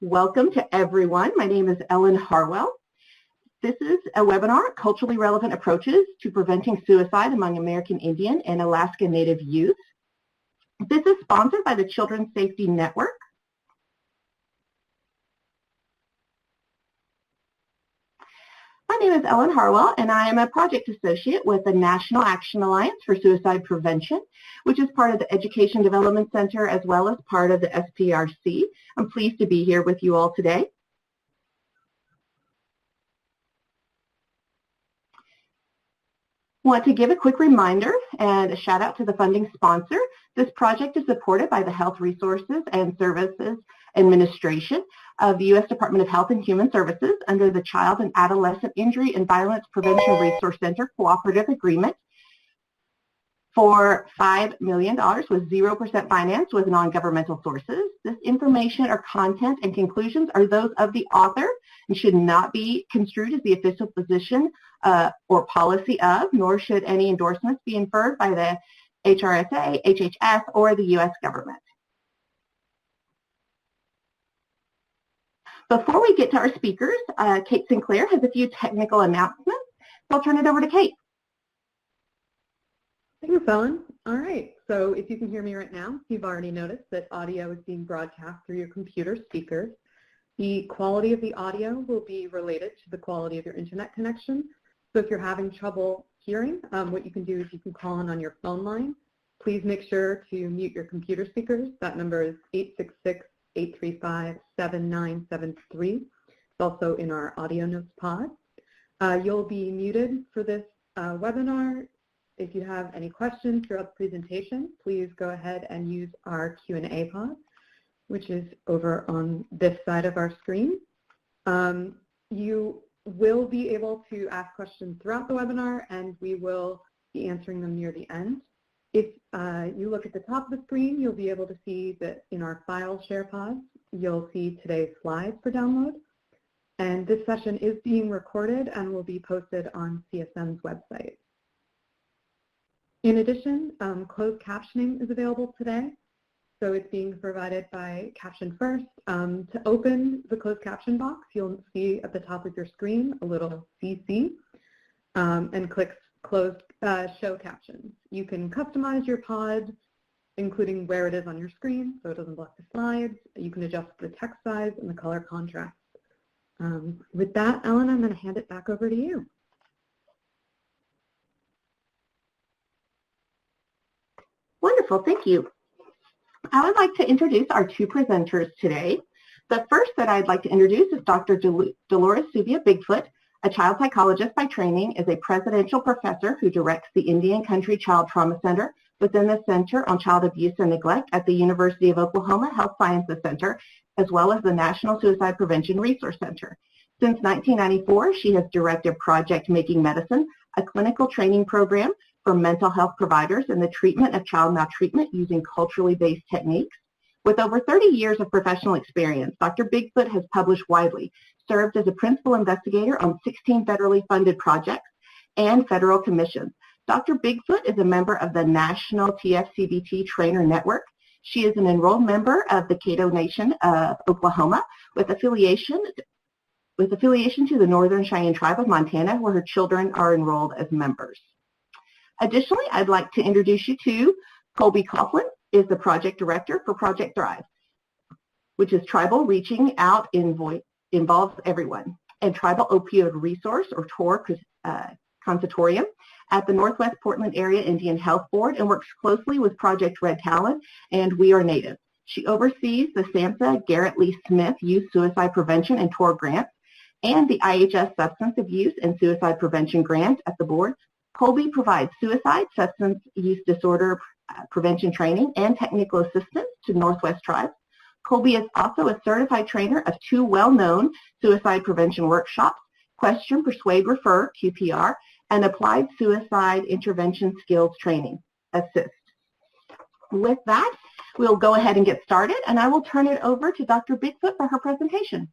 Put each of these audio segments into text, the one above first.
Welcome to everyone. My name is Ellen Harwell. This is a webinar, Culturally Relevant Approaches to Preventing Suicide Among American Indian and Alaska Native Youth. This is sponsored by the Children's Safety Network. My name is Ellen Harwell, and I am a project associate with the National Action Alliance for Suicide Prevention, which is part of the Education Development Center as well as part of the SPRC. I'm pleased to be here with you all today. I want to give a quick reminder and a shout out to the funding sponsor. This project is supported by the Health Resources and Services Administration of the U.S. Department of Health and Human Services under the Child and Adolescent Injury and Violence Prevention Resource Center Cooperative Agreement for $5 million with 0% finance with non-governmental sources. This information or content and conclusions are those of the author and should not be construed as the official position or policy of, nor should any endorsements be inferred by the HRSA, HHS, or the U.S. government. Before we get to our speakers, Kate Sinclair has a few technical announcements. So I'll turn it over to Kate. Thanks, Ellen. All right, so if you can hear me right now, you've already noticed that audio is being broadcast through your computer speakers. The quality of the audio will be related to the quality of your internet connection. So if you're having trouble hearing, what you can do is you can call in on your phone line. Please make sure to mute your computer speakers. That number is 866-835-7973. It's also in our audio notes pod. You'll be muted for this webinar. If you have any questions throughout the presentation, please go ahead and use our Q&A pod, which is over on this side of our screen. You will be able to ask questions throughout the webinar, and we will be answering them near the end. If you look at the top of the screen, you'll be able to see that in our file share pods, you'll see today's slides for download. And this session is being recorded and will be posted on CSM's website. In addition, closed captioning is available today. So it's being provided by Caption First. To open the closed caption box, you'll see at the top of your screen a little CC and click Closed Show Captions. You can customize your pod, including where it is on your screen so it doesn't block the slides. You can adjust the text size and the color contrast. With that, Ellen, I'm going to hand it back over to you. Wonderful, thank you. I would like to introduce our two presenters today. The first that I'd like to introduce is Dr. Dolores Subia BigFoot, a child psychologist by training, is a presidential professor who directs the Indian Country Child Trauma Center within the Center on Child Abuse and Neglect at the University of Oklahoma Health Sciences Center, as well as the National Suicide Prevention Resource Center. Since 1994, she has directed Project Making Medicine, a clinical training program for mental health providers in the treatment of child maltreatment using culturally based techniques. With over 30 years of professional experience, Dr. BigFoot has published widely, served as a principal investigator on 16 federally funded projects and federal commissions. Dr. BigFoot is a member of the National TFCBT Trainer Network. She is an enrolled member of the Caddo Nation of Oklahoma with affiliation to the Northern Cheyenne Tribe of Montana, where her children are enrolled as members. Additionally, I'd like to introduce you to Colbie Caughlan, is the project director for Project Thrive, which is tribal reaching out involves everyone, and Tribal Opioid Resource, or TOR, Consortium at the Northwest Portland Area Indian Health Board and works closely with Project Red Talon and We Are Native. She oversees the SAMHSA Garrett Lee Smith Youth Suicide Prevention and TOR grants and the IHS Substance Abuse and Suicide Prevention grant at the board. Colbie provides suicide, substance use disorder prevention training and technical assistance to Northwest tribes. Colbie is also a certified trainer of two well-known suicide prevention workshops, Question, Persuade, Refer, QPR, and Applied Suicide Intervention Skills Training, ASSIST. With that, we'll go ahead and get started, and I will turn it over to Dr. BigFoot for her presentation.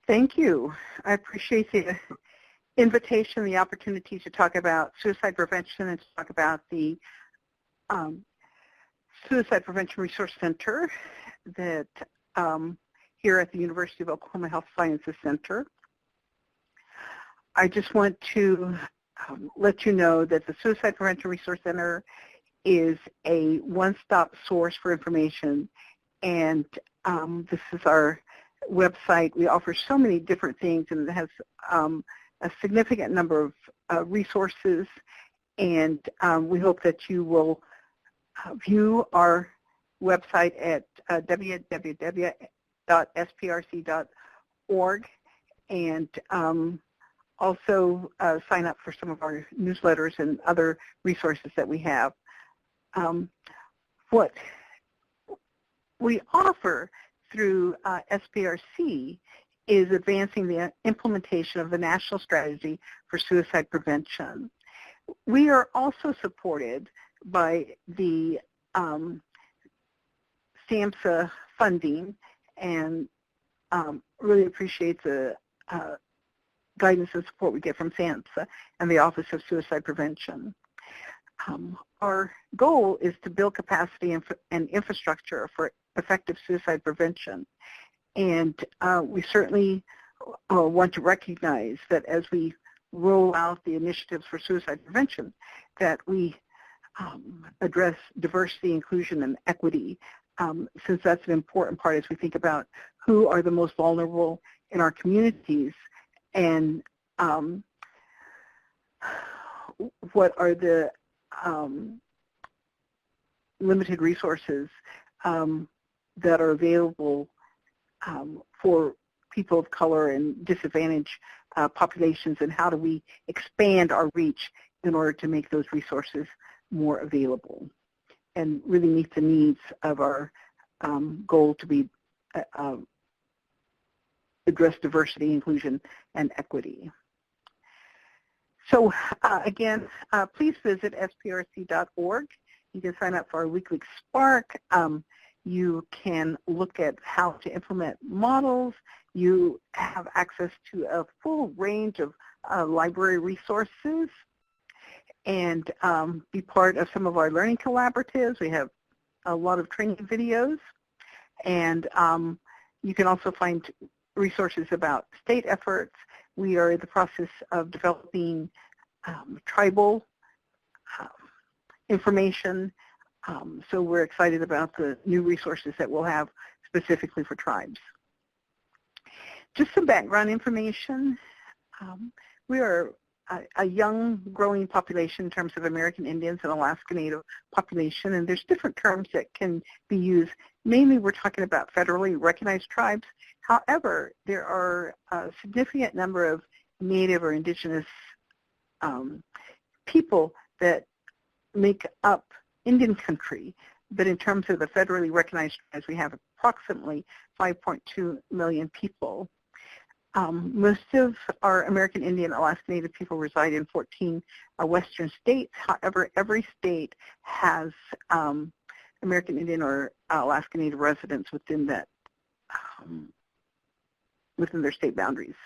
Thank you. I appreciate the invitation, the opportunity to talk about suicide prevention and to talk about the Suicide Prevention Resource Center that here at the University of Oklahoma Health Sciences Center. I just want to let you know that the Suicide Prevention Resource Center is a one-stop source for information, and this is our website. We offer so many different things, and it has a significant number of resources, and we hope that you will view our website at www.sprc.org, and also sign up for some of our newsletters and other resources that we have. What we offer through SPRC is advancing the implementation of the National Strategy for Suicide Prevention. We are also supported by the SAMHSA funding, and really appreciate the guidance and support we get from SAMHSA and the Office of Suicide Prevention. Our goal is to build capacity and infrastructure for effective suicide prevention, and we certainly want to recognize that as we roll out the initiatives for suicide prevention, that we address diversity, inclusion, and equity, since that's an important part as we think about who are the most vulnerable in our communities, and what are the limited resources that are available for people of color and disadvantaged populations, and how do we expand our reach in order to make those resources more available and really meet the needs of our goal to be address diversity, inclusion, and equity. So again, please visit sprc.org. You can sign up for our weekly Spark. You can look at how to implement models. You have access to a full range of library resources, and be part of some of our learning collaboratives. We have a lot of training videos, and you can also find resources about state efforts. We are in the process of developing tribal information, so we're excited about the new resources that we'll have specifically for tribes. Just some background information. We are a young, growing population in terms of American Indians and Alaska Native population, and there's different terms that can be used. Mainly we're talking about federally recognized tribes. However, there are a significant number of Native or indigenous people that make up Indian country, but in terms of the federally recognized tribes, we have approximately 5.2 million people. Most of our American Indian Alaska Native people reside in 14 western states. However, every state has American Indian or Alaska Native residents within that within their state boundaries.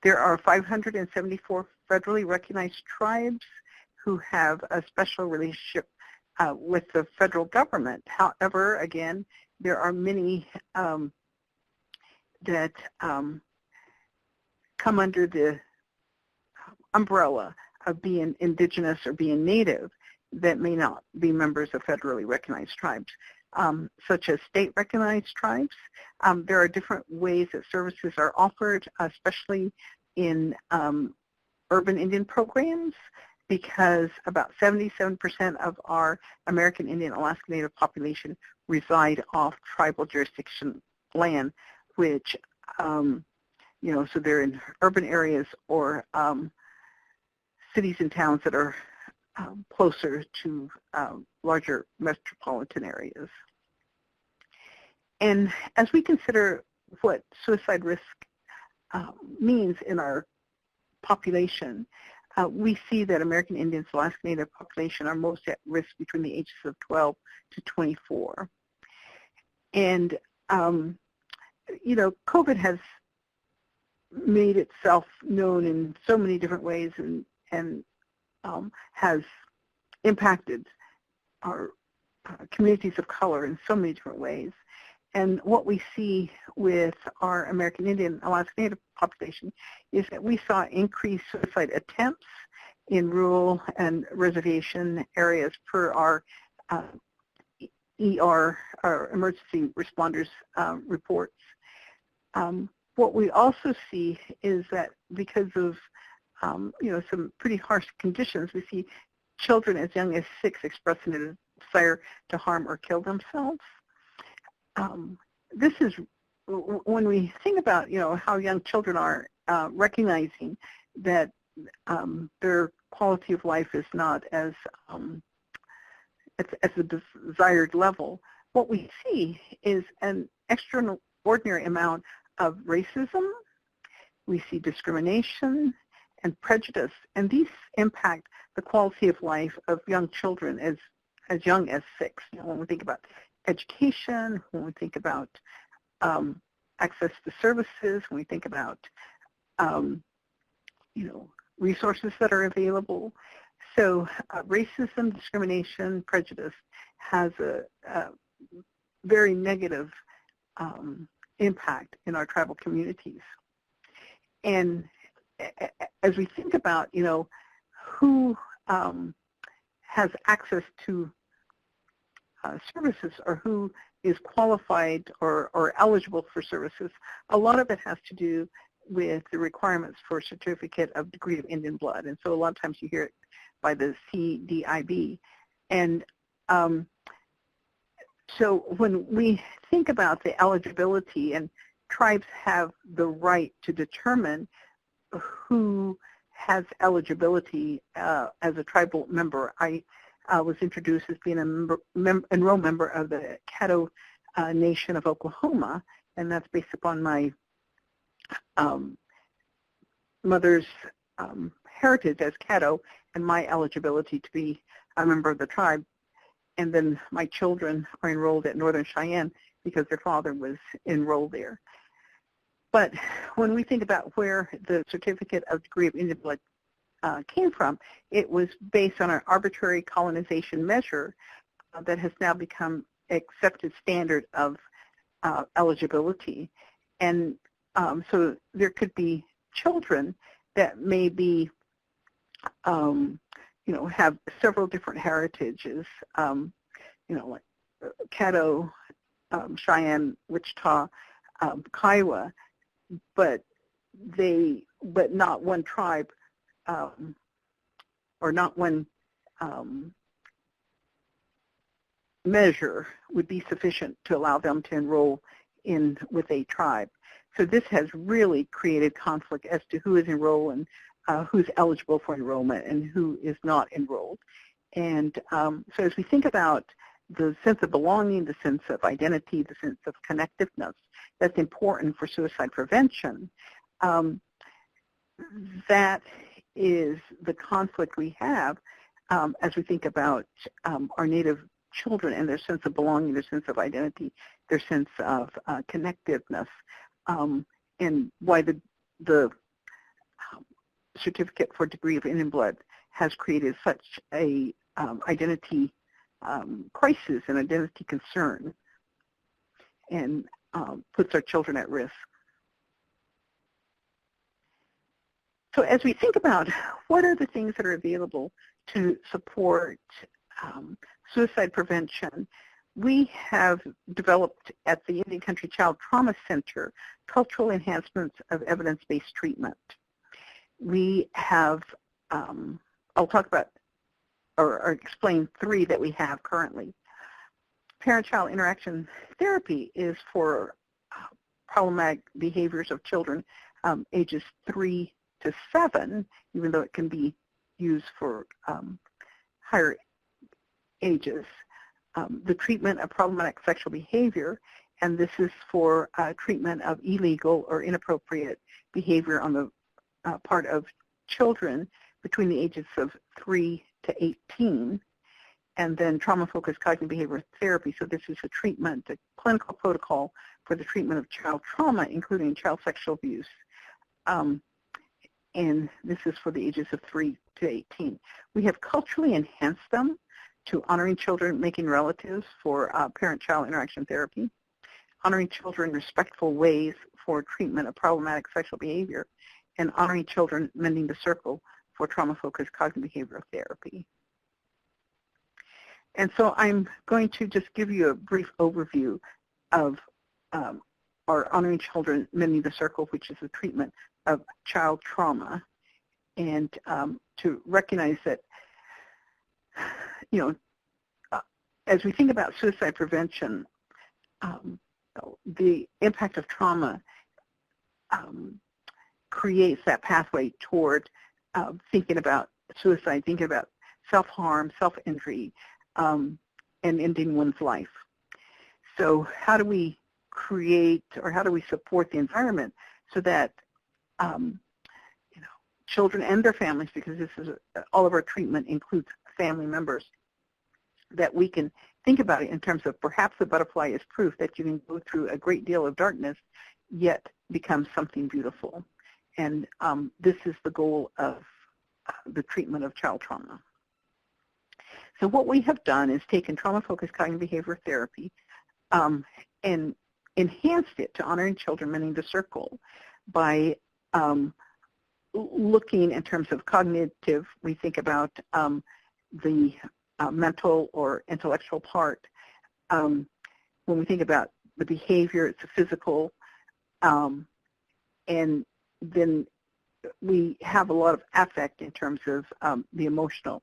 There are 574 federally recognized tribes who have a special relationship with the federal government. However, again, there are many that come under the umbrella of being indigenous or being Native that may not be members of federally recognized tribes, such as state-recognized tribes. There are different ways that services are offered, especially in urban Indian programs, because about 77% of our American Indian Alaska Native population reside off tribal jurisdiction land, which, so they're in urban areas or cities and towns that are closer to larger metropolitan areas. And as we consider what suicide risk means in our population, we see that American Indians, Alaska Native population are most at risk between the ages of 12 to 24. And, COVID has made itself known in so many different ways and has impacted our communities of color in so many different ways. And what we see with our American Indian Alaska Native population is that we saw increased suicide attempts in rural and reservation areas per our ER, our emergency responders reports. What we also see is that because of some pretty harsh conditions, we see children as young as 6 expressing a desire to harm or kill themselves. This is when we think about how young children are recognizing that their quality of life is not as at the desired level. What we see is an extraordinary amount of racism. We see discrimination and prejudice, and these impact the quality of life of young children as young as 6. When we think about education, when we think about access to services, when we think about resources that are available. So racism, discrimination, prejudice has a very negative impact in our tribal communities. And as we think about, who has access to services or who is qualified or eligible for services, a lot of it has to do with the requirements for a certificate of degree of Indian blood. And so a lot of times you hear it by the CDIB. And so when we think about the eligibility, and tribes have the right to determine who has eligibility as a tribal member. I was introduced as being an enrolled member of the Caddo Nation of Oklahoma, and that's based upon my mother's heritage as Caddo and my eligibility to be a member of the tribe. And then my children are enrolled at Northern Cheyenne because their father was enrolled there. But when we think about where the certificate of degree of Indian blood came from, it was based on an arbitrary colonization measure that has now become accepted standard of eligibility. And so there could be children that may be, have several different heritages, like Caddo, Cheyenne, Wichita, Kiowa, but not one tribe or not one measure would be sufficient to allow them to enroll in with a tribe. So this has really created conflict as to who is enrolled and who's eligible for enrollment and who is not enrolled. And so as we think about the sense of belonging, the sense of identity, the sense of connectiveness that's important for suicide prevention, that is the conflict we have as we think about our Native children and their sense of belonging, their sense of identity, their sense of connectiveness, and why the certificate for degree of Indian blood has created such a identity crisis and identity concern, and puts our children at risk. So as we think about what are the things that are available to support suicide prevention, we have developed at the Indian Country Child Trauma Center cultural enhancements of evidence-based treatment. We have, I'll talk about or explain 3 that we have currently. Parent-child interaction therapy is for problematic behaviors of children ages 3 to 7, even though it can be used for higher ages. The treatment of problematic sexual behavior, and this is for treatment of illegal or inappropriate behavior on the part of children between the ages of 3 to 18, and then trauma-focused cognitive behavior therapy. So this is a treatment, a clinical protocol for the treatment of child trauma, including child sexual abuse. And this is for the ages of 3 to 18. We have culturally enhanced them. to honoring children making relatives for parent-child interaction therapy, honoring children in respectful ways for treatment of problematic sexual behavior, and honoring children mending the circle for trauma-focused cognitive behavioral therapy. And so I'm going to just give you a brief overview of our Honoring Children Mending the Circle, which is the treatment of child trauma, and to recognize that, as we think about suicide prevention, the impact of trauma creates that pathway toward thinking about suicide, thinking about self-harm, self-injury, and ending one's life. So how do we create, or how do we support the environment so that children and their families, because this is all of our treatment includes family members, that we can think about it in terms of perhaps the butterfly is proof that you can go through a great deal of darkness yet become something beautiful. And this is the goal of the treatment of child trauma. So what we have done is taken trauma-focused cognitive behavior therapy and enhanced it to honoring children mending the circle by looking in terms of cognitive. We think about the mental or intellectual part. When we think about the behavior, it's a physical, and then we have a lot of affect in terms of the emotional.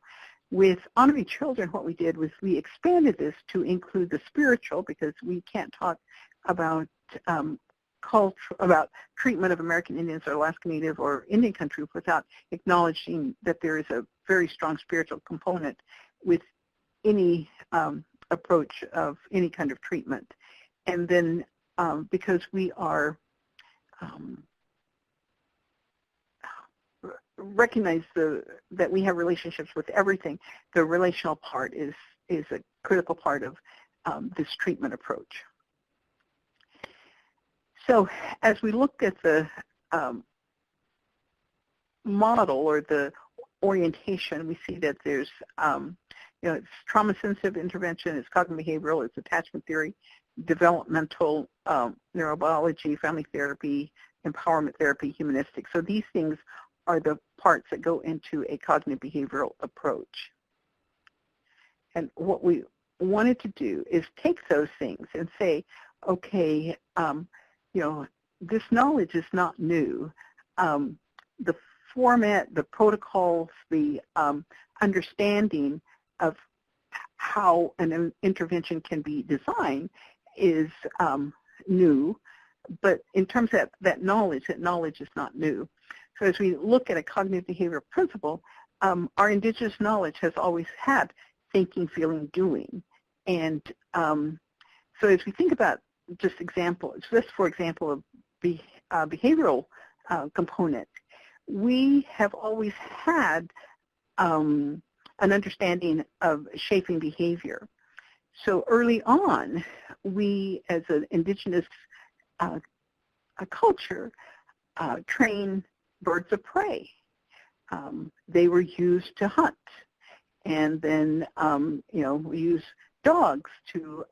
With Honoring Children, what we did was we expanded this to include the spiritual, because we can't talk about culture, about treatment of American Indians or Alaska Native or Indian country without acknowledging that there is a very strong spiritual component with any approach of any kind of treatment. And then because we are recognize that we have relationships with everything, the relational part is a critical part of this treatment approach. So as we looked at the model or the orientation, we see that there's, it's trauma-sensitive intervention, it's cognitive behavioral, it's attachment theory, developmental neurobiology, family therapy, empowerment therapy, humanistic. So these things are the parts that go into a cognitive behavioral approach. And what we wanted to do is take those things and say, okay, this knowledge is not new. The format, the protocols, the understanding of how an intervention can be designed is new, but in terms of that knowledge is not new. So as we look at a cognitive behavioral principle, our indigenous knowledge has always had thinking, feeling, doing. And so as we think about just for example, a behavioral component, we have always had an understanding of shaping behavior. So early on, we as an indigenous culture train birds of prey. They were used to hunt, and then we use dogs to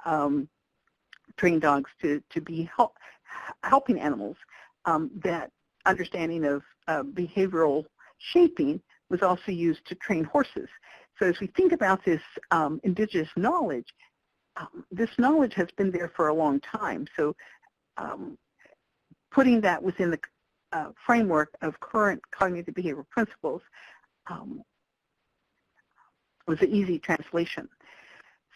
train dogs to be helping animals. That understanding of behavioral shaping was also used to train horses. So as we think about this indigenous knowledge, this knowledge has been there for a long time. So putting that within the framework of current cognitive behavioral principles was an easy translation.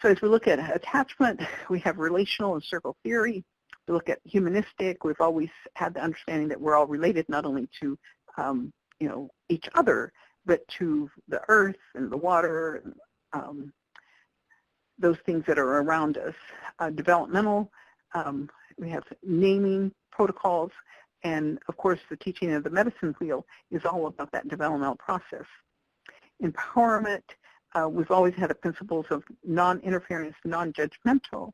So as we look at attachment, we have relational and circle theory. We look at humanistic. We've always had the understanding that we're all related not only to each other, but to the earth and the water, and those things that are around us. Developmental, we have naming protocols, and of course the teaching of the medicine wheel is all about that developmental process. Empowerment, we've always had the principles of non-interference, non-judgmental,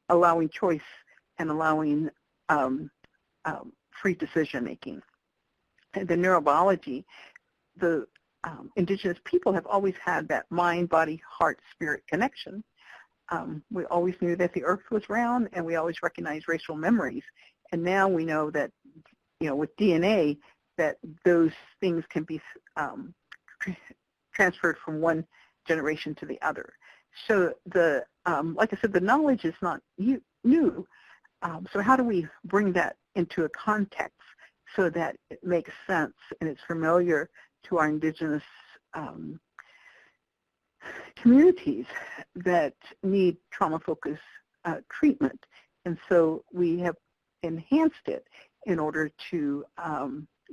allowing choice and allowing free decision-making. And the neurobiology, the Indigenous people have always had that mind, body, heart, spirit connection. We always knew that the earth was round, and we always recognized racial memories. And now we know that, with DNA, that those things can be transferred from one generation to the other. So like I said, the knowledge is not new. So how do we bring that into a context so that it makes sense and it's familiar to our Indigenous communities that need trauma-focused treatment? And so we have enhanced it in order to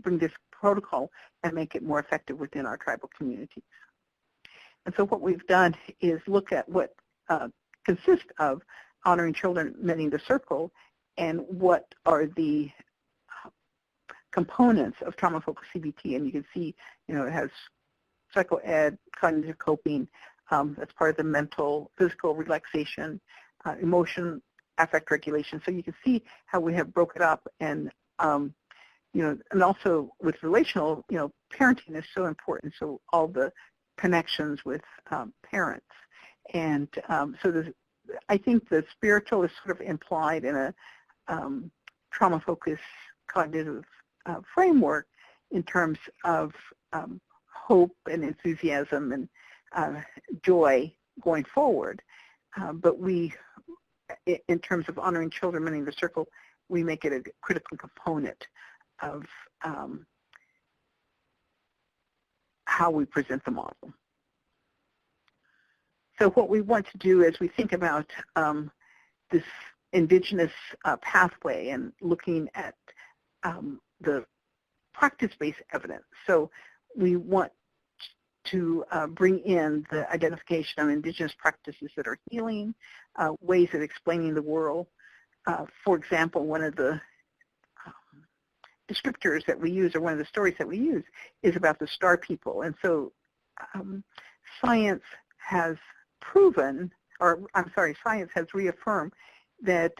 bring this protocol and make it more effective within our tribal communities. And so what we've done is look at what consists of honoring children, mending the circle, and what are the components of trauma-focused CBT. And you can see, it has psychoed, cognitive coping, that's part of the mental, physical relaxation, emotion, affect regulation. So you can see how we have broken it up, and and also with relational, parenting is so important. So all the connections with parents, and so I think the spiritual is sort of implied in a trauma-focused cognitive framework in terms of hope and enthusiasm and joy going forward. But we, in terms of honoring children, mending the circle, we make it a critical component of how we present the model. So what we want to do is we think about this Indigenous pathway and looking at the practice-based evidence. So we want to bring in the identification of Indigenous practices that are healing, ways of explaining the world. For example, one of the descriptors that we use, or one of the stories that we use, is about the star people. And so science has proven, science has reaffirmed that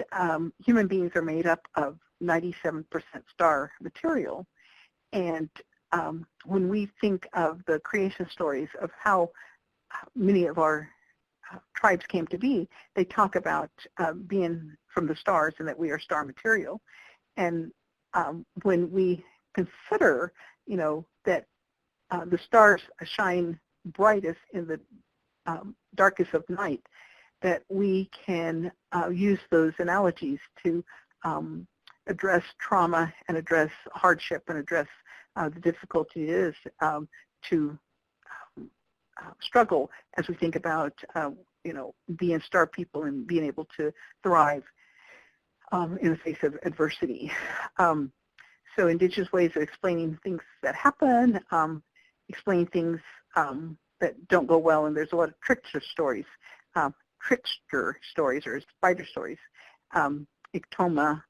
human beings are made up of 97% star material. And when we think of the creation stories of how many of our tribes came to be, they talk about being from the stars and that we are star material. And when we consider, that the stars shine brightest in the darkest of night, that we can use those analogies to address trauma and address hardship and address the difficulty it is to struggle as we think about, being star people and being able to thrive in the face of adversity. So Indigenous ways of explaining things that happen, explain things that don't go well, and there's a lot of trickster stories or spider stories, Ikhtoma,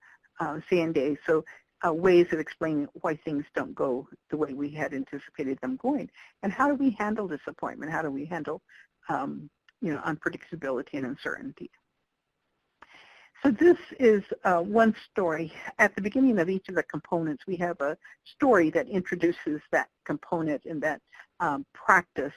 Sande, so ways of explaining why things don't go the way we had anticipated them going. And how do we handle disappointment? How do we handle unpredictability and uncertainty? So this is one story. At the beginning of each of the components, we have a story that introduces that component and that practice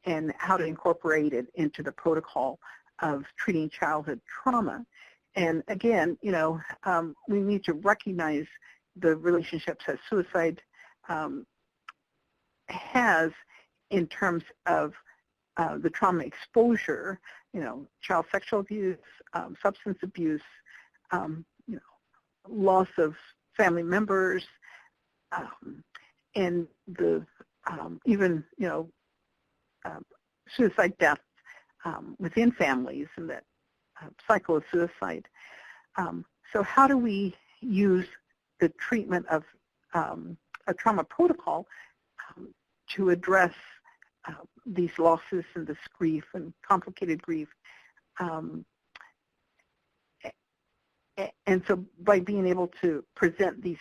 and how to incorporate it into the protocol of treating childhood trauma. And again, we need to recognize the relationships that suicide has in terms of the trauma exposure, child sexual abuse, substance abuse, loss of family members, and the even suicide deaths within families, and that cycle of suicide. So how do we use the treatment of a trauma protocol to address these losses and this grief and complicated grief? And so by being able to present these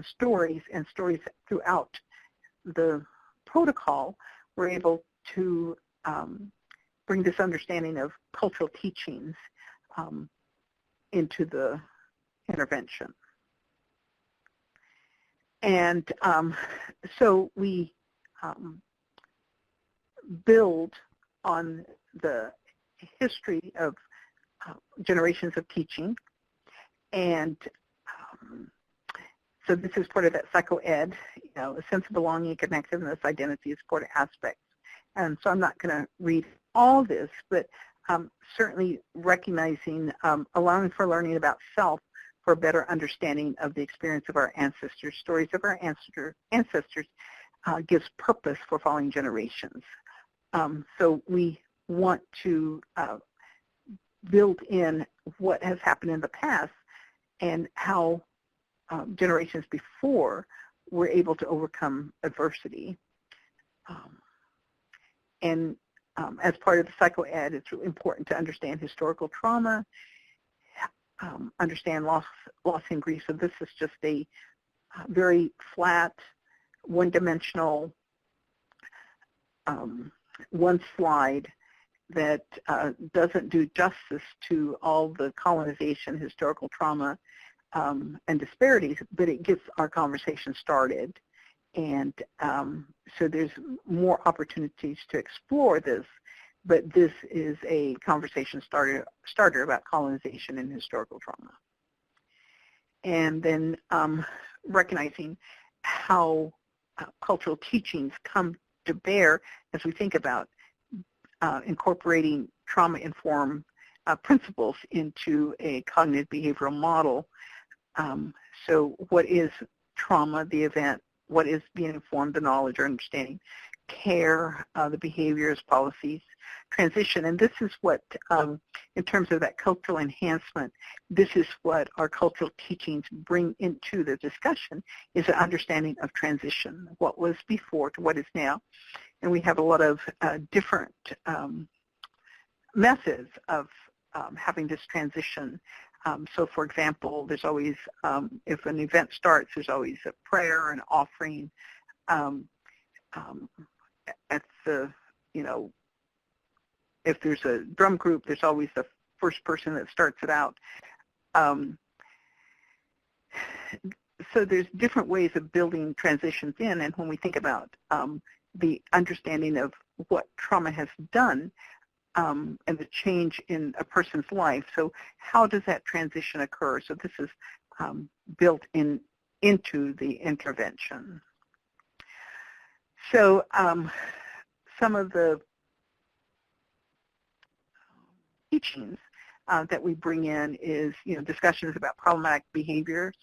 stories and stories throughout the protocol, we're able to bring this understanding of cultural teachings into the intervention. And so we build on the history of generations of teaching. And so this is part of that psycho-ed, a sense of belonging, connectedness, identity, supportive aspects. And so I'm not going to read all this, but certainly recognizing, allowing for learning about self for a better understanding of the experience of our ancestors. Stories of our ancestors gives purpose for following generations. So we want to build in what has happened in the past and how generations before were able to overcome adversity. And as part of the psycho-ed, it's really important to understand historical trauma, understand loss and grief. So this is just a very flat, one-dimensional, one slide that doesn't do justice to all the colonization, historical trauma, and disparities, but it gets our conversation started. And so there's more opportunities to explore this, but this is a conversation starter about colonization and historical trauma. And then recognizing how cultural teachings come to bear as we think about incorporating trauma-informed principles into a cognitive behavioral model. So what is trauma, the event? What is being informed, the knowledge or understanding? Care, the behaviors, policies, transition. And this is what, in terms of that cultural enhancement, this is what our cultural teachings bring into the discussion, is an understanding of transition, what was before to what is now. And we have a lot of different methods of having this transition. So for example, there's always, if an event starts, there's always a prayer, an offering. At the, if there's a drum group, there's always the first person that starts it out. So there's different ways of building transitions in, and when we think about the understanding of what trauma has done, and the change in a person's life. So how does that transition occur? So this is built into the intervention. So some of the teachings that we bring in is, discussions about problematic behaviors,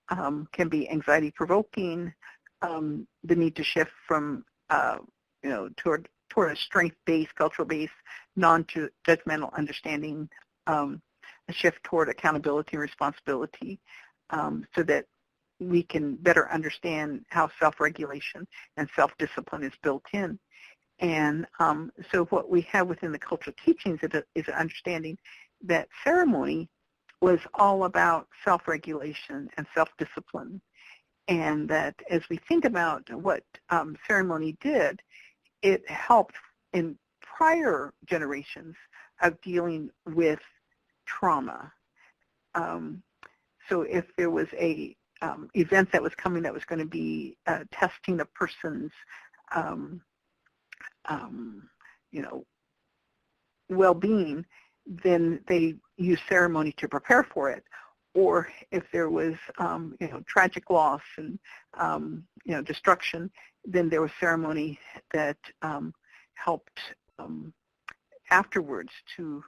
can be anxiety-provoking, the need to shift from, toward a strength-based, cultural-based, non-judgmental understanding, a shift toward accountability and responsibility, so that we can better understand how self-regulation and self-discipline is built in. And so what we have within the cultural teachings is an understanding that ceremony was all about self-regulation and self-discipline. And that as we think about what ceremony did, it helped in prior generations of dealing with trauma. So if there was a event that was coming that was going to be testing a person's, well-being, then they use ceremony to prepare for it. Or if there was, tragic loss and, destruction, then there was ceremony that helped afterwards to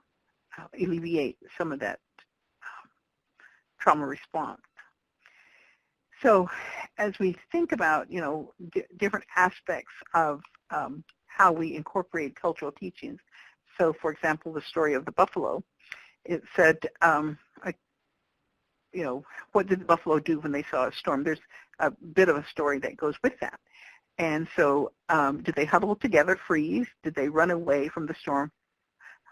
alleviate some of that trauma response. So as we think about, different aspects of how we incorporate cultural teachings, so for example, the story of the buffalo, it said, what did the buffalo do when they saw a storm? There's a bit of a story that goes with that. And so did they huddle together, freeze? Did they run away from the storm,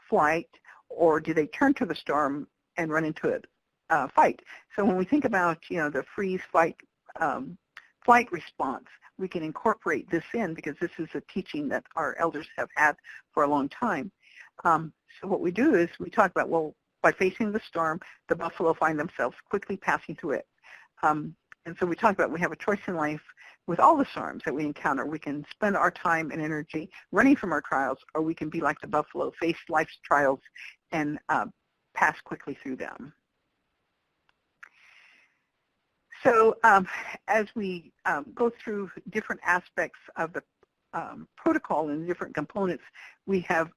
flight? Or did they turn to the storm and run into it, fight? So when we think about, the freeze, fight, flight response, we can incorporate this in because this is a teaching that our elders have had for a long time. So what we do is we talk about, well, by facing the storm, the buffalo find themselves quickly passing through it. And so we talked about we have a choice in life with all the storms that we encounter. We can spend our time and energy running from our trials, or we can be like the buffalo, face life's trials and pass quickly through them. So as we go through different aspects of the protocol and different components, we have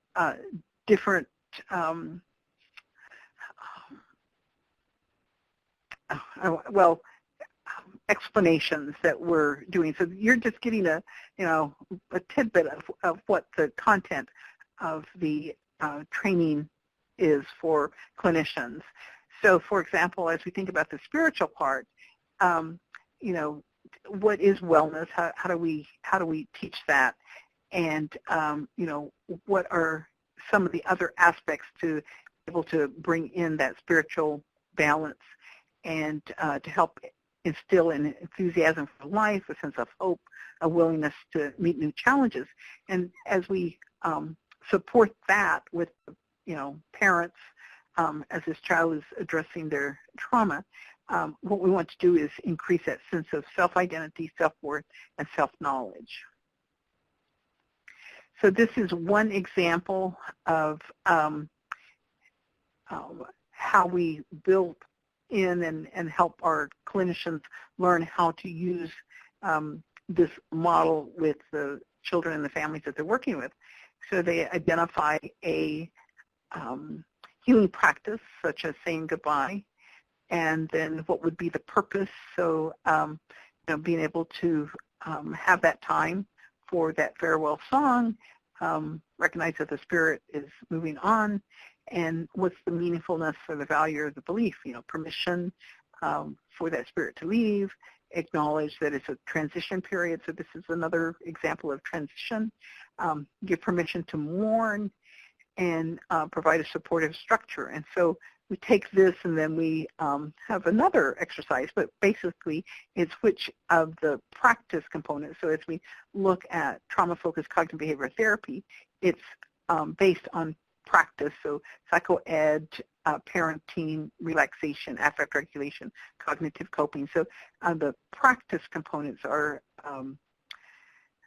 different explanations that we're doing. So you're just getting a tidbit of what the content of the training is for clinicians. So for example, as we think about the spiritual part, what is wellness? How do we teach that? And what are some of the other aspects to be able to bring in that spiritual balance and to help instill an enthusiasm for life, a sense of hope, a willingness to meet new challenges. And as we support that with parents as this child is addressing their trauma, what we want to do is increase that sense of self-identity, self-worth, and self-knowledge. So this is one example of how we build in and help our clinicians learn how to use this model with the children and the families that they're working with. So they identify a healing practice, such as saying goodbye, and then what would be the purpose. So being able to have that time for that farewell song, recognize that the spirit is moving on, and what's the meaningfulness or the value of the belief, permission for that spirit to leave, acknowledge that it's a transition period, so this is another example of transition, give permission to mourn, and provide a supportive structure. And so we take this and then we have another exercise, but basically it's which of the practice components. So as we look at trauma-focused cognitive behavioral therapy, it's based on practice, so psychoed, parenting, relaxation, affect regulation, cognitive coping. So the practice components are,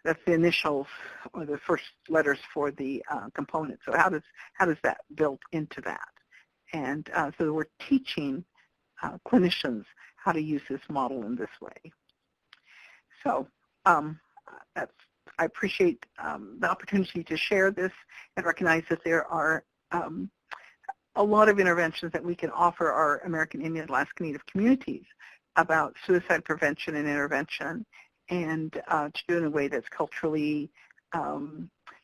that's the initials or the first letters for the component. So how does that build into that? And so we're teaching clinicians how to use this model in this way. So I appreciate the opportunity to share this and recognize that there are a lot of interventions that we can offer our American Indian Alaska Native communities about suicide prevention and intervention, and to do it in a way that's culturally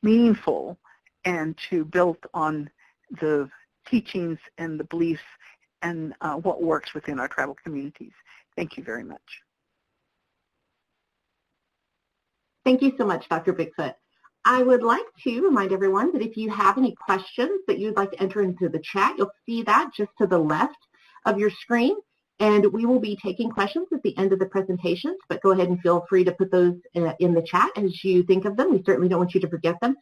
meaningful and to build on the teachings and the beliefs and what works within our tribal communities. Thank you very much. Thank you so much, Dr. BigFoot. I would like to remind everyone that if you have any questions that you'd like to enter into the chat, you'll see that just to the left of your screen, and we will be taking questions at the end of the presentations, but go ahead and feel free to put those in the chat as you think of them. We certainly don't want you to forget them.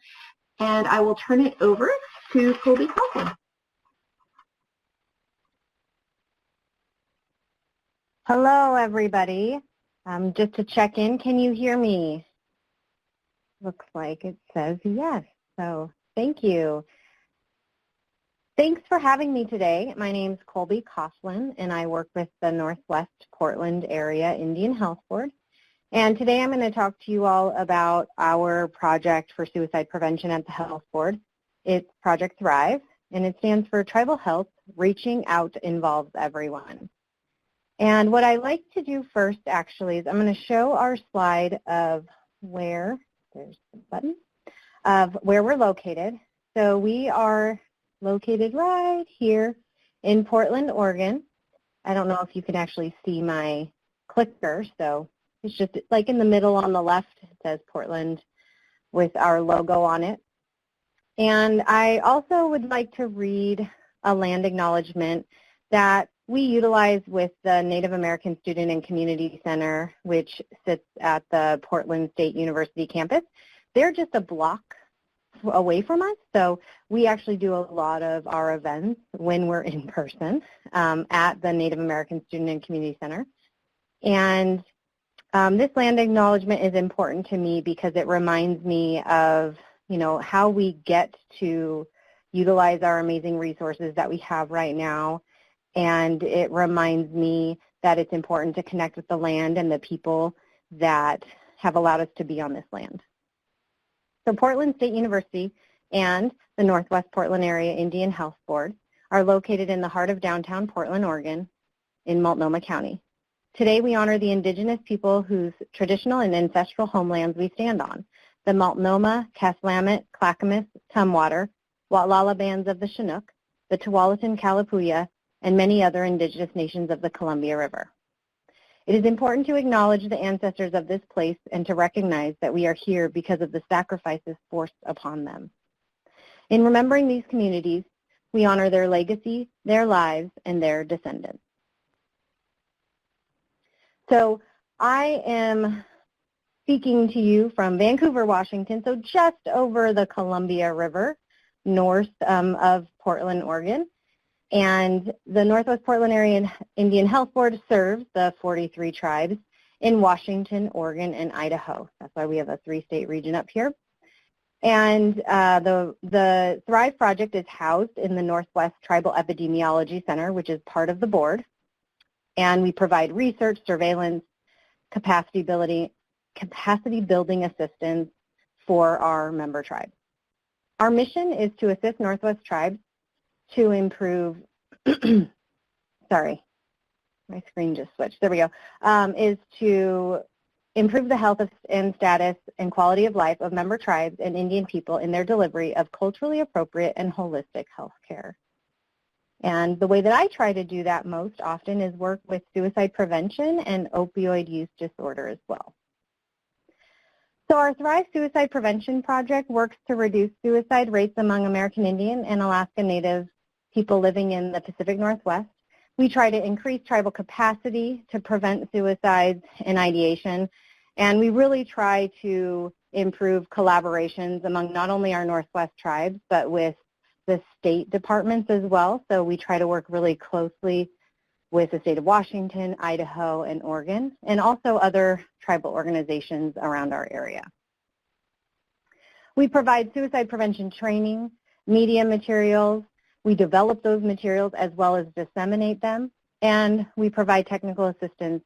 And I will turn it over to Colbie Caughlan. Hello, everybody. Just to check in, can you hear me? Looks like it says yes, so thank you. Thanks for having me today. My name is Colbie Caughlan, and I work with the Northwest Portland Area Indian Health Board. And today I'm going to talk to you all about our project for suicide prevention at the Health Board. It's Project Thrive, and it stands for Tribal Health Reaching Out Involves Everyone. And what I like to do first, actually, is I'm going to show our slide of where, there's the button, of where we're located. So we are located right here in Portland, Oregon. I don't know if you can actually see my clicker, so it's just like in the middle on the left, it says Portland with our logo on it. And I also would like to read a land acknowledgement that we utilize with the Native American Student and Community Center, which sits at the Portland State University campus. They're just a block away from us, so we actually do a lot of our events when we're in person at the Native American Student and Community Center. And this land acknowledgement is important to me because it reminds me of, how we get to utilize our amazing resources that we have right now. And it reminds me that it's important to connect with the land and the people that have allowed us to be on this land. So Portland State University and the Northwest Portland Area Indian Health Board are located in the heart of downtown Portland, Oregon, in Multnomah County. Today we honor the indigenous people whose traditional and ancestral homelands we stand on, the Multnomah, Caslamet, Clackamas, Tumwater, Watlala bands of the Chinook, the Tualatin Kalapuya, and many other indigenous nations of the Columbia River. It is important to acknowledge the ancestors of this place and to recognize that we are here because of the sacrifices forced upon them. In remembering these communities, we honor their legacy, their lives, and their descendants. So I am speaking to you from Vancouver, Washington, so just over the Columbia River, north of Portland, Oregon. And the Northwest Portland Area Indian Health Board serves the 43 tribes in Washington, Oregon, and Idaho. That's why we have a 3-state region up here. And the Thrive Project is housed in the Northwest Tribal Epidemiology Center, which is part of the board. And we provide research, surveillance, capacity building assistance for our member tribes. Our mission is to assist Northwest tribes to improve, sorry, my screen just switched, there we go, is to improve the health and status and quality of life of member tribes and Indian people in their delivery of culturally appropriate and holistic health care. And the way that I try to do that most often is work with suicide prevention and opioid use disorder as well. So our Thrive Suicide Prevention Project works to reduce suicide rates among American Indian and Alaska Native people living in the Pacific Northwest. We try to increase tribal capacity to prevent suicides and ideation, and we really try to improve collaborations among not only our Northwest tribes, but with the state departments as well. So we try to work really closely with the state of Washington, Idaho, and Oregon, and also other tribal organizations around our area. We provide suicide prevention training, media materials. We develop those materials as well as disseminate them, and we provide technical assistance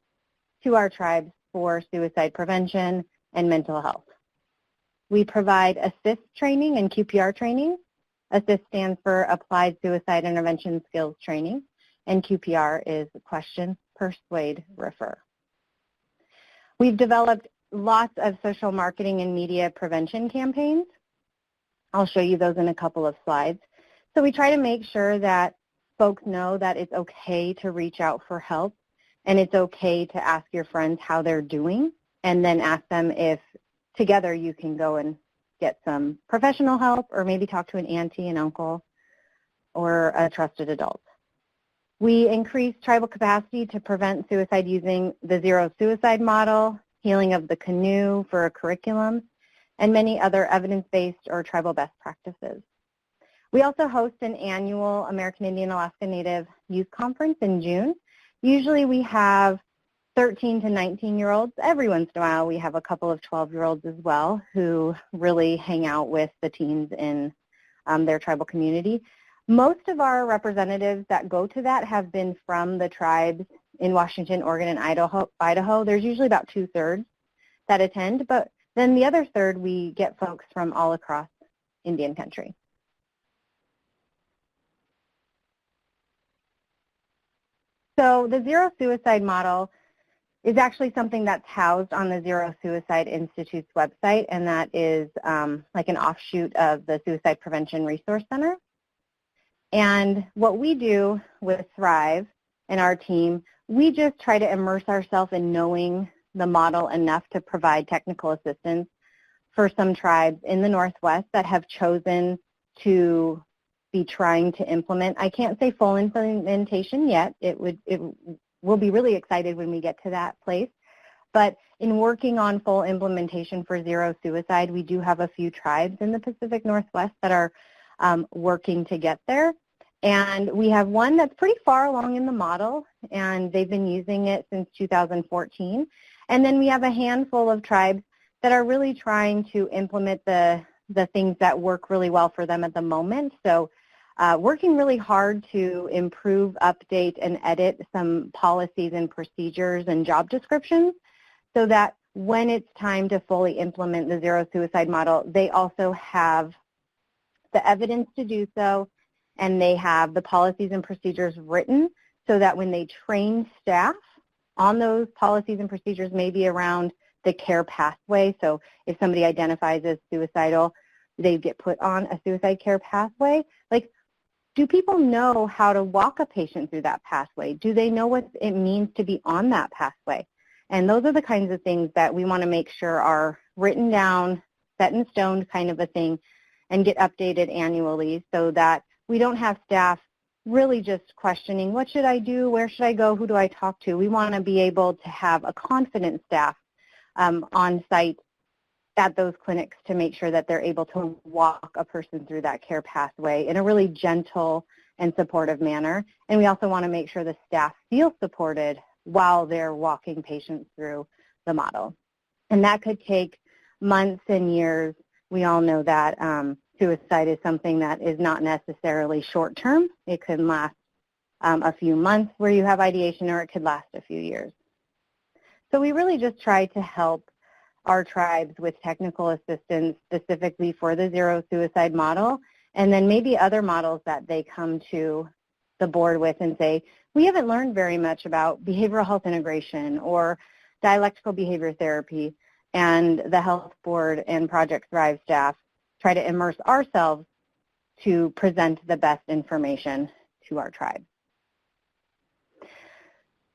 to our tribes for suicide prevention and mental health. We provide ASSIST training and QPR training. ASSIST stands for Applied Suicide Intervention Skills Training, and QPR is Question, Persuade, Refer. We've developed lots of social marketing and media prevention campaigns. I'll show you those in a couple of slides. So we try to make sure that folks know that it's okay to reach out for help, and it's okay to ask your friends how they're doing, and then ask them if together you can go and get some professional help, or maybe talk to an auntie, an uncle, or a trusted adult. We increase tribal capacity to prevent suicide using the Zero Suicide Model, Healing of the Canoe for a curriculum, and many other evidence-based or tribal best practices. We also host an annual American Indian Alaska Native Youth Conference in June. Usually we have 13 to 19-year-olds. Every once in a while we have a couple of 12-year-olds as well who really hang out with the teens in their tribal community. Most of our representatives that go to that have been from the tribes in Washington, Oregon, and Idaho. There's usually about 2/3 that attend, but then the other third we get folks from all across Indian country. So the Zero Suicide Model is actually something that's housed on the Zero Suicide Institute's website, and that is like an offshoot of the Suicide Prevention Resource Center. And what we do with Thrive and our team, we just try to immerse ourselves in knowing the model enough to provide technical assistance for some tribes in the Northwest that have chosen to be trying to implement. I can't say full implementation yet. We'll be really excited when we get to that place. But in working on full implementation for Zero Suicide, we do have a few tribes in the Pacific Northwest that are working to get there. And we have one that's pretty far along in the model, and they've been using it since 2014. And then we have a handful of tribes that are really trying to implement the things that work really well for them at the moment. So working really hard to improve, update, and edit some policies and procedures and job descriptions so that when it's time to fully implement the zero suicide model, they also have the evidence to do so, and they have the policies and procedures written so that when they train staff on those policies and procedures, maybe around the care pathway. So if somebody identifies as suicidal, they get put on a suicide care pathway. Like, do people know how to walk a patient through that pathway? Do they know what it means to be on that pathway? And those are the kinds of things that we want to make sure are written down, set in stone kind of a thing, and get updated annually so that we don't have staff really just questioning, what should I do, where should I go, who do I talk to? We want to be able to have a confident staff on site at those clinics to make sure that they're able to walk a person through that care pathway in a really gentle and supportive manner. And we also want to make sure the staff feel supported while they're walking patients through the model. And that could take months and years. We all know that suicide is something that is not necessarily short-term. It could last a few months where you have ideation, or it could last a few years. So we really just try to help our tribes with technical assistance specifically for the zero suicide model, and then maybe other models that they come to the board with and say, we haven't learned very much about behavioral health integration or dialectical behavior therapy, and the health board and Project Thrive staff try to immerse ourselves to present the best information to our tribe.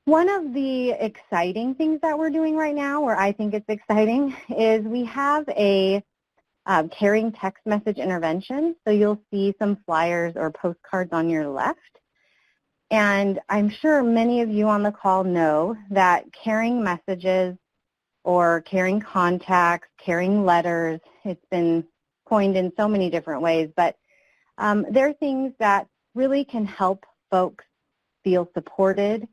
One of the exciting things that we're doing right now, or I think it's exciting, is we have a caring text message intervention. So you'll see some flyers or postcards on your left. And I'm sure many of you on the call know that caring messages or caring contacts, caring letters, it's been coined in so many different ways, but they're things that really can help folks feel supported.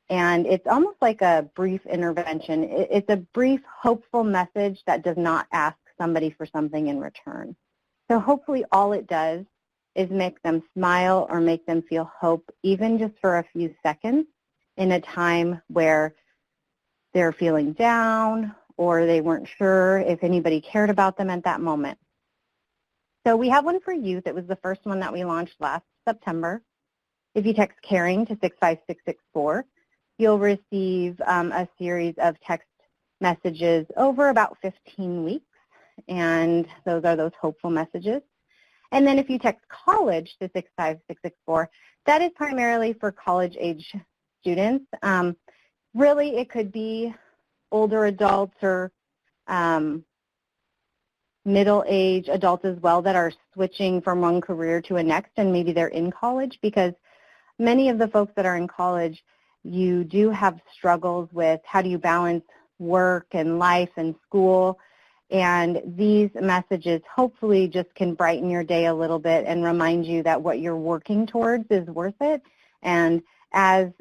And it's almost like a brief intervention. It's a brief, hopeful message that does not ask somebody for something in return. So hopefully all it does is make them smile or make them feel hope, even just for a few seconds in a time where they're feeling down or they weren't sure if anybody cared about them at that moment. So we have one for youth. It was the first one that we launched last September. If you text CARING to 65664, you'll receive a series of text messages over about 15 weeks, and those are those hopeful messages. And then if you text COLLEGE to 65664, that is primarily for college-age students. Really, it could be older adults or middle-age adults as well that are switching from one career to a next, and maybe they're in college, because many of the folks that are in college, you do have struggles with how do you balance work and life and school, and these messages hopefully just can brighten your day a little bit and remind you that what you're working towards is worth it. And as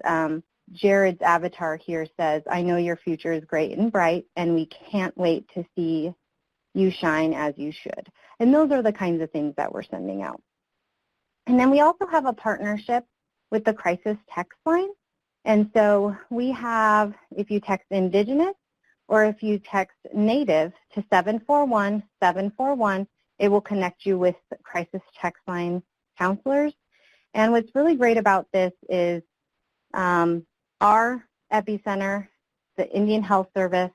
Jared's avatar here says, I know your future is great and bright, and we can't wait to see you shine as you should. And those are the kinds of things that we're sending out. And then we also have a partnership with the crisis text line. And so we have, if you text Indigenous or if you text Native to 741-741, it will connect you with crisis text line counselors. And what's really great about this is our epicenter, the Indian Health Service,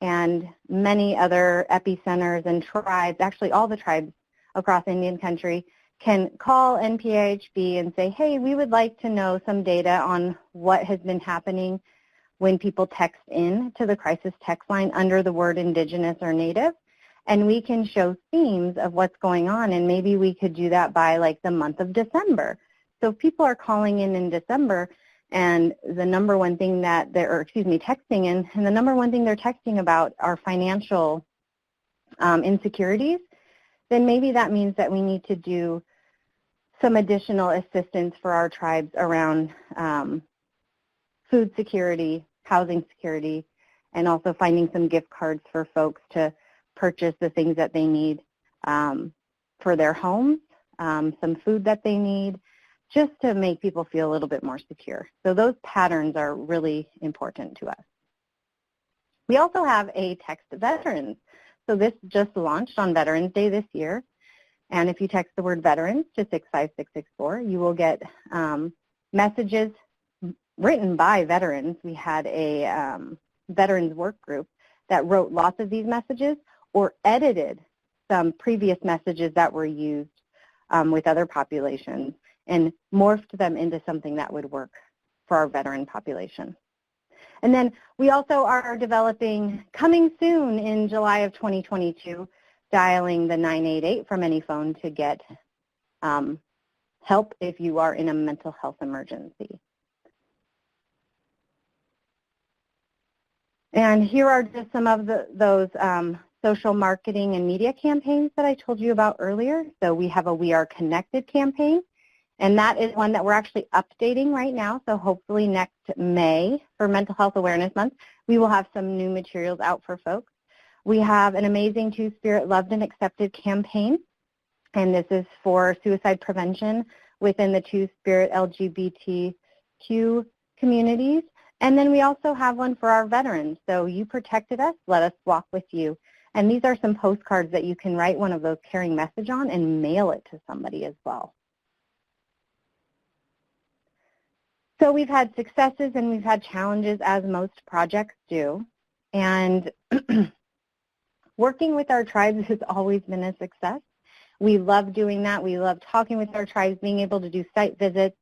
and many other epicenters and tribes, actually all the tribes across Indian country, can call NPIHB and say, hey, we would like to know some data on what has been happening when people text in to the crisis text line under the word Indigenous or Native, and we can show themes of what's going on, and maybe we could do that by like the month of December. So if people are calling in December, and the number one thing that they're, or excuse me, texting in, and the number one thing they're texting about are financial insecurities, then maybe that means that we need to do some additional assistance for our tribes around food security, housing security, and also finding some gift cards for folks to purchase the things that they need for their homes, some food that they need, just to make people feel a little bit more secure. So those patterns are really important to us. We also have a text veterans. So this just launched on Veterans Day this year. And if you text the word veterans to 65664, you will get messages written by veterans. We had a veterans work group that wrote lots of these messages or edited some previous messages that were used with other populations and morphed them into something that would work for our veteran population. And then we also are developing, coming soon in July of 2022, dialing the 988 from any phone to get help if you are in a mental health emergency. And here are just some of those social marketing and media campaigns that I told you about earlier. So we have a We Are Connected campaign, and that is one that we're actually updating right now. So hopefully next May for Mental Health Awareness Month, we will have some new materials out for folks. We have an amazing Two-Spirit Loved and Accepted campaign, and this is for suicide prevention within the Two-Spirit LGBTQ communities. And then we also have one for our veterans. So you protected us, let us walk with you. And these are some postcards that you can write one of those caring message on and mail it to somebody as well. So we've had successes and we've had challenges, as most projects do. And working with our tribes has always been a success. We love doing that. We love talking with our tribes, being able to do site visits.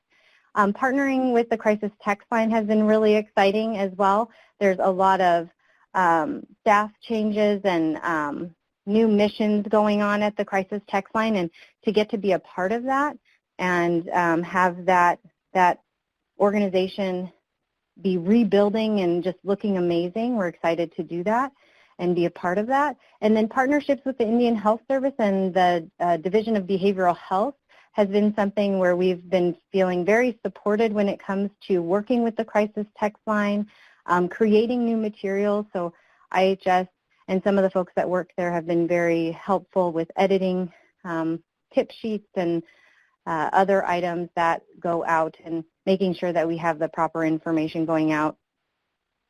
Partnering with the crisis text line has been really exciting as well. There's a lot of staff changes and new missions going on at the crisis text line, and to get to be a part of that and have that organization be rebuilding and just looking amazing, we're excited to do that and be a part of that. And then partnerships with the Indian Health Service and the Division of Behavioral Health has been something where we've been feeling very supported when it comes to working with the crisis text line, creating new materials. So IHS and some of the folks that work there have been very helpful with editing tip sheets and other items that go out and making sure that we have the proper information going out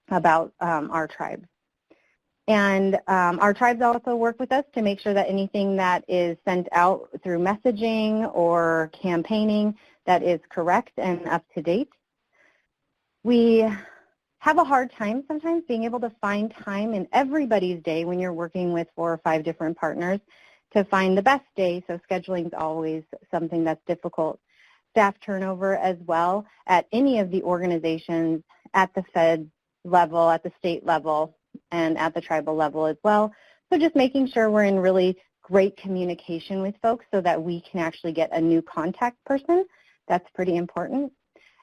about our tribes. And our tribes also work with us to make sure that anything that is sent out through messaging or campaigning that is correct and up to date. We have a hard time sometimes being able to find time in everybody's day when you're working with 4 or 5 different partners to find the best day, so scheduling is always something that's difficult. Staff turnover as well at any of the organizations at the Fed level, at the state level, and at the tribal level as well. So just making sure we're in really great communication with folks so that we can actually get a new contact person. That's pretty important.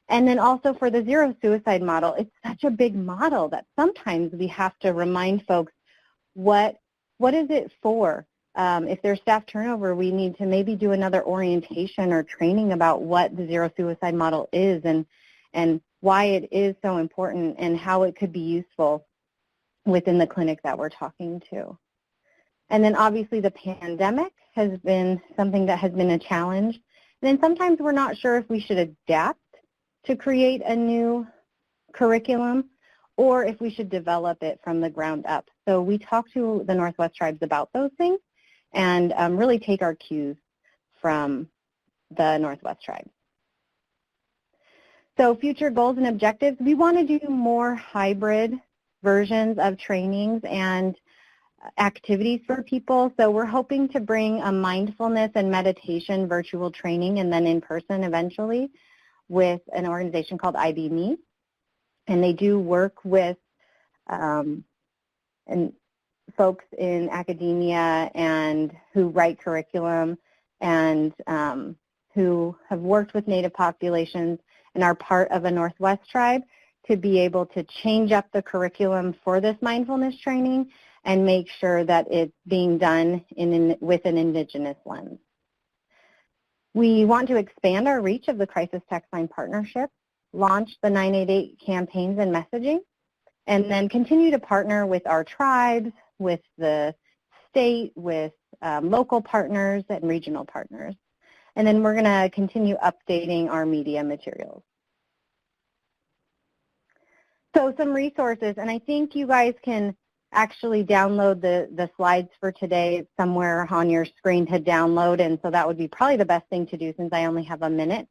And then also for the zero suicide model, it's such a big model that sometimes we have to remind folks what is it for. If there's staff turnover, we need to maybe do another orientation or training about what the zero suicide model is and why it is so important and how it could be useful within the clinic that we're talking to. And then obviously the pandemic has been something that has been a challenge. And then sometimes we're not sure if we should adapt to create a new curriculum or if we should develop it from the ground up. So we talk to the Northwest tribes about those things and really take our cues from the Northwest tribes. So future goals and objectives, we want to do more hybrid versions of trainings and activities for people. So we're hoping to bring a mindfulness and meditation virtual training and then in person eventually with an organization called IBME. And they do work with folks in academia and who write curriculum and who have worked with Native populations and are part of a Northwest tribe to be able to change up the curriculum for this mindfulness training and make sure that it's being done with an Indigenous lens. We want to expand our reach of the Crisis Text Line Partnership, launch the 988 campaigns and messaging, and then continue to partner with our tribes, with the state, with local partners and regional partners. And then we're going to continue updating our media materials. So some resources, and I think you guys can actually download the slides for today somewhere on your screen to download, and so that would be probably the best thing to do since I only have a minute.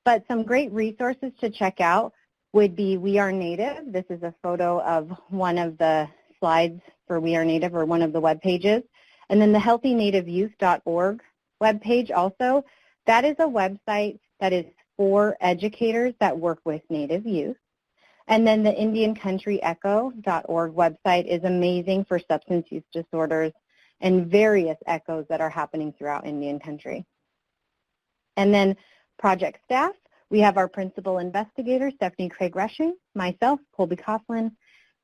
But some great resources to check out would be We Are Native. This is a photo of one of the slides for We Are Native, or one of the web pages. And then the healthynativeyouth.org webpage also. That is a website that is for educators that work with Native youth. And then the IndianCountryEcho.org website is amazing for substance use disorders and various echoes that are happening throughout Indian country. And then project staff, we have our principal investigator, Stephanie Craig-Rushing, myself, Colbie Caughlan.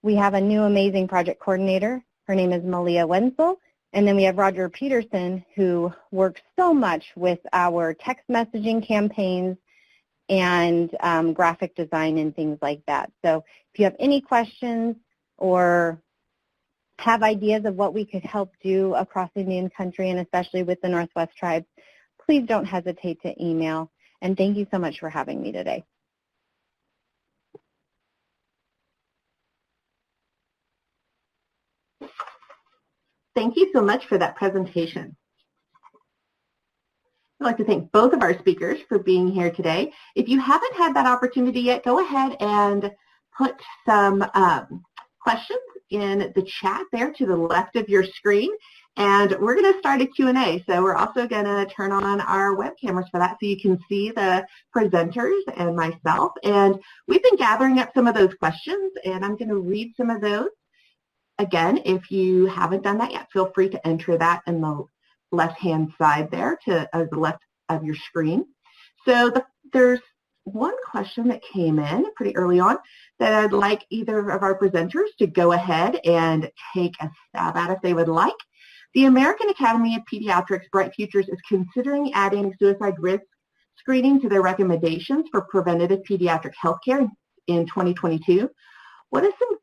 We have a new amazing project coordinator. Her name is Malia Wenzel. And then we have Roger Peterson, who works so much with our text messaging campaigns and graphic design and things like that. So if you have any questions or have ideas of what we could help do across Indian country, and especially with the Northwest tribes, please don't hesitate to email. And thank you so much for having me today. Thank you so much for that presentation. I'd like to thank both of our speakers for being here today. If you haven't had that opportunity yet, go ahead and put some questions in the chat there to the left of your screen. And we're going to start a Q&A. So we're also going to turn on our web cameras for that so you can see the presenters and myself. And we've been gathering up some of those questions, and I'm going to read some of those. Again, if you haven't done that yet, feel free to enter that in the left-hand side there to the left of your screen. So there's one question that came in pretty early on that I'd like either of our presenters to go ahead and take a stab at if they would like. The American Academy of Pediatrics Bright Futures is considering adding suicide risk screening to their recommendations for preventative pediatric health care in 2022. What are some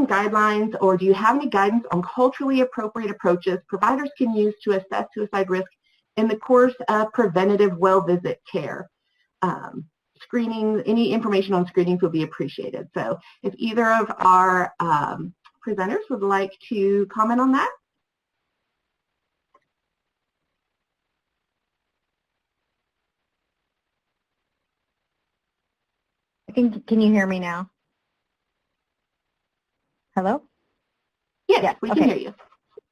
guidelines, or do you have any guidance on culturally appropriate approaches providers can use to assess suicide risk in the course of preventative well visit care? Screening, any information on screening would be appreciated. So if either of our presenters would like to comment on that. Can you hear me now? Hello? Yes, we can hear you.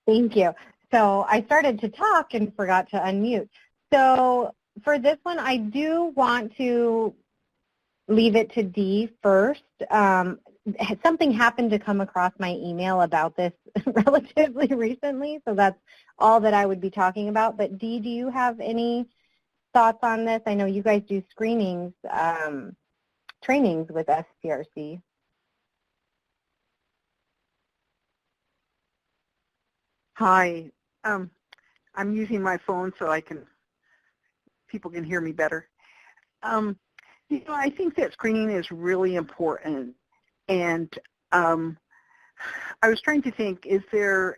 Thank you. So I started to talk and forgot to unmute. So for this one, I do want to leave it to Dee first. Something happened to come across my email about this relatively recently, so that's all that I would be talking about. But Dee, do you have any thoughts on this? I know you guys do screenings, trainings with SPRC. Hi, I'm using my phone so people can hear me better. I think that screening is really important, and I was trying to think, is there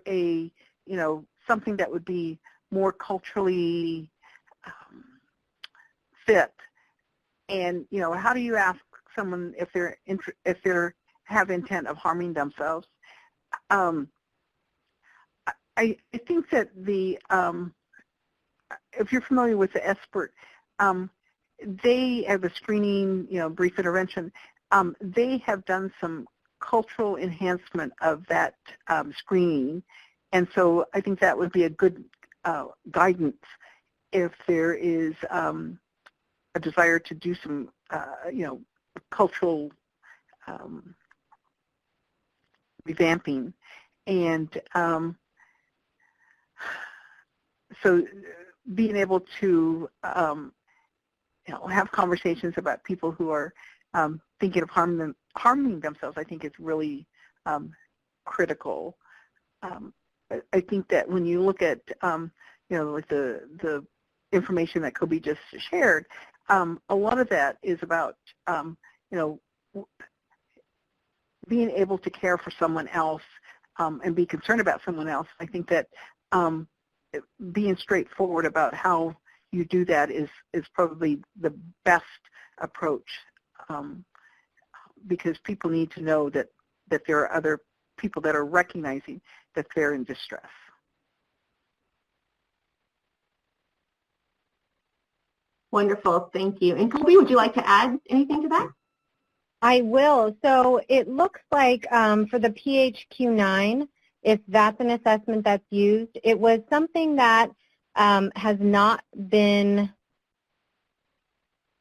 something that would be more culturally fit? And how do you ask someone if they have intent of harming themselves? I think that if you're familiar with the expert, they have a screening, brief intervention. They have done some cultural enhancement of that screening, and so I think that would be a good guidance if there is a desire to do some, cultural revamping, and so being able to have conversations about people who are thinking of harming themselves, I think is really critical. I think that when you look at like the information that Colbie just shared, a lot of that is about, being able to care for someone else and be concerned about someone else. I think that being straightforward about how you do that is probably the best approach, because people need to know that there are other people that are recognizing that they're in distress. Wonderful, thank you. And Colbie, would you like to add anything to that? I will. So it looks like for the PHQ-9, if that's an assessment that's used, it was something that has not been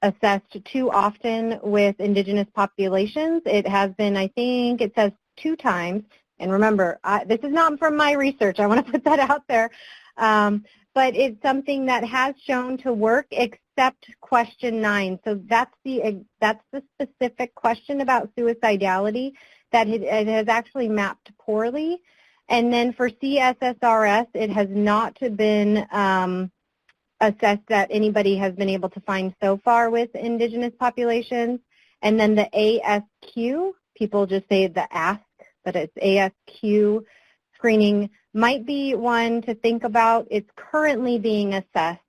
assessed too often with Indigenous populations. It has been, I think it says 2 times. And remember, this is not from my research. I want to put that out there. But it's something that has shown to work except question 9. So that's the specific question about suicidality that it has actually mapped poorly. And then for CSSRS, it has not been assessed that anybody has been able to find so far with Indigenous populations. And then the ASQ, people just say the ASK, but it's ASQ screening, might be one to think about. It's currently being assessed,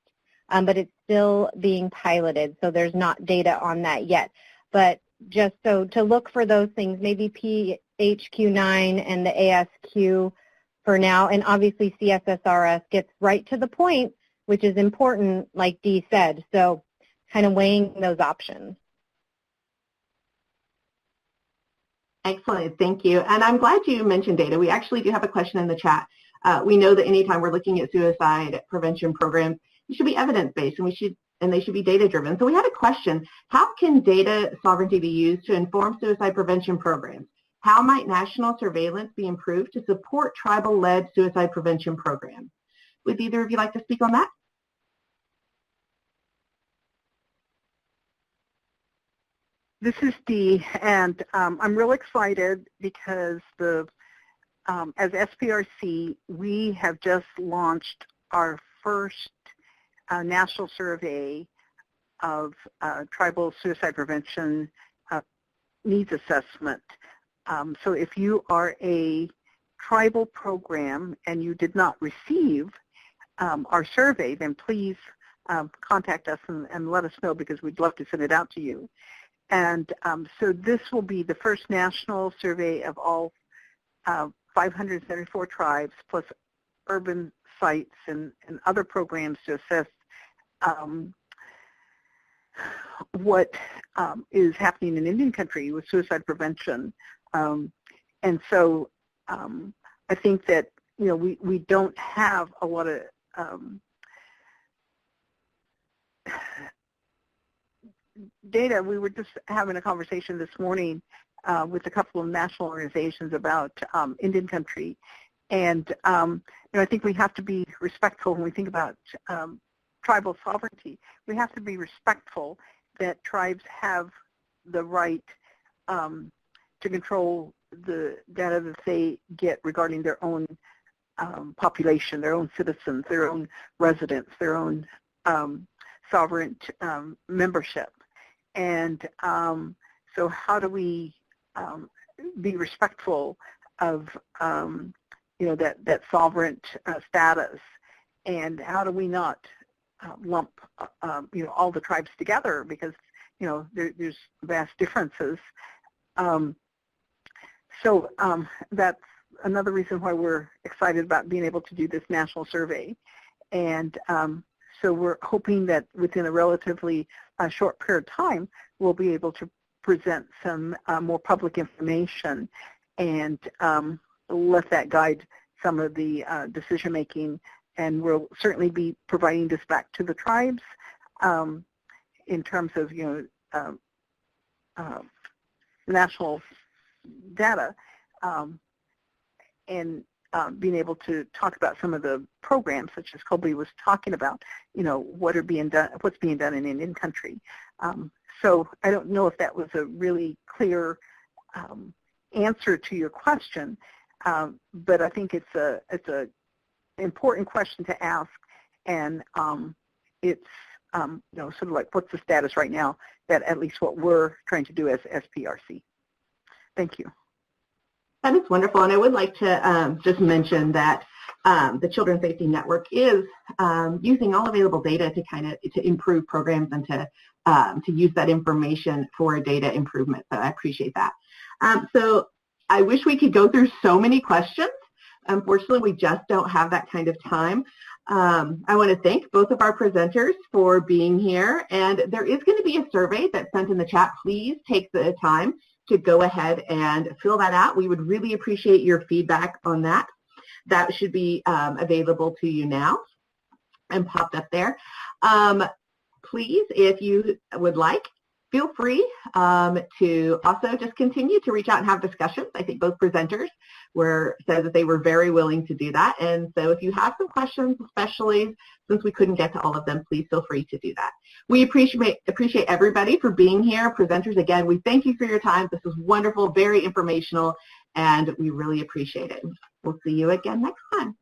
but it's still being piloted, so there's not data on that yet. But just so to look for those things, maybe PHQ-9 and the ASQ for now, and obviously CSSRS gets right to the point, which is important, like Dee said, so kind of weighing those options. Excellent, thank you. And I'm glad you mentioned data. We actually do have a question in the chat. We know that anytime we're looking at suicide prevention programs, it should be evidence-based and they should be data-driven. So we had a question: how can data sovereignty be used to inform suicide prevention programs? How might national surveillance be improved to support tribal-led suicide prevention programs? Would either of you like to speak on that? This is Dee, and I'm real excited because as SPRC, we have just launched our first national survey of tribal suicide prevention needs assessment. So if you are a tribal program and you did not receive our survey, then please contact us and let us know, because we'd love to send it out to you. And so this will be the first national survey of all 574 tribes, plus urban sites and other programs to assess what is happening in Indian country with suicide prevention. And so I think that, we don't have a lot of data. We were just having a conversation this morning with a couple of national organizations about Indian country. And I think we have to be respectful when we think about tribal sovereignty. We have to be respectful that tribes have the right to control the data that they get regarding their own population, their own citizens, their own residents, their own sovereign membership. And so how do we be respectful of that sovereign status, and how do we not lump all the tribes together, because there's vast differences. So that's another reason why we're excited about being able to do this national survey. And so we're hoping that within a relatively short period of time, we'll be able to present some more public information and let that guide some of the decision making. And we'll certainly be providing this back to the tribes in terms of national data, and being able to talk about some of the programs, such as Colbie was talking about, what's being done in Indian country. So I don't know if that was a really clear answer to your question, but I think it's a important question to ask, and it's sort of like what's the status right now, that at least what we're trying to do as SPRC. Thank you. That is wonderful, and I would like to just mention that the Children's Safety Network is using all available data to improve programs and to use that information for data improvement. So I appreciate that. So I wish we could go through so many questions. Unfortunately, we just don't have that kind of time. I want to thank both of our presenters for being here, and there is going to be a survey that's sent in the chat. Please take the time to go ahead and fill that out. We would really appreciate your feedback on that. That should be available to you now and popped up there. Please, if you would like, feel free to also just continue to reach out and have discussions. I think both presenters said that they were very willing to do that. And so if you have some questions, especially since we couldn't get to all of them, please feel free to do that. We appreciate everybody for being here. Presenters, again, we thank you for your time. This was wonderful, very informational, and we really appreciate it. We'll see you again next time.